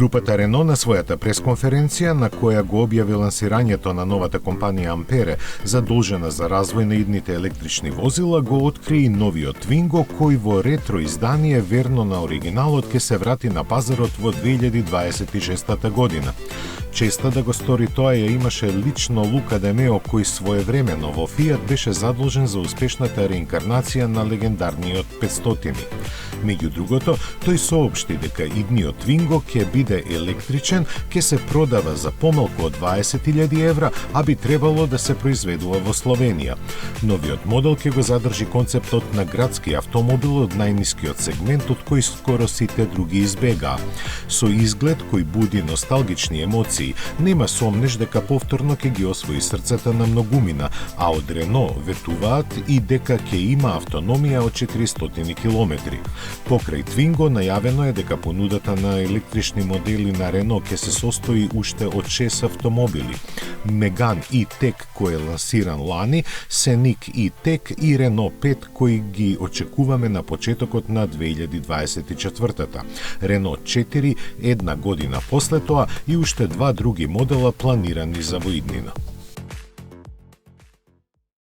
Групата Рено на својата пресконференција, на која го објави лансирањето на новата компанија Ампере, задолжена за развој на идните електрични возила, го откри новиот Твинго, кој во ретро издание верно на оригиналот ќе се врати на пазарот во 2026 година. Честа да го стори тоа ја имаше лично Лука Де Мео, кој своевремено во Фиат беше задолжен за успешната реинкарнација на легендарниот 500. Меѓу другото, тој соопшти дека идниот Твинго ќе биде електричен, ќе се продава за помалку од 20.000 евра, а би требало да се произведува во Словенија. Новиот модел ќе го задржи концептот на градски автомобил од најнискиот сегмент, од кој скоро сите други избегаа. Со изглед кој буди носталгични емоции, нема сомнеш дека повторно ќе ги освои срцата на многумина, а од Рено ветуваат и дека ќе има автономија од 400 км. Покрај Твинго најавено е дека понудата на електрични модели на Рено ќе се состои уште од 6 автомобили. Меган и Тек кој е лансиран лани, Сеник и Тек и Рено 5 кои ги очекуваме на почетокот на 2024-та. Рено 4 една година после тоа и уште два други модела планирани за во иднина.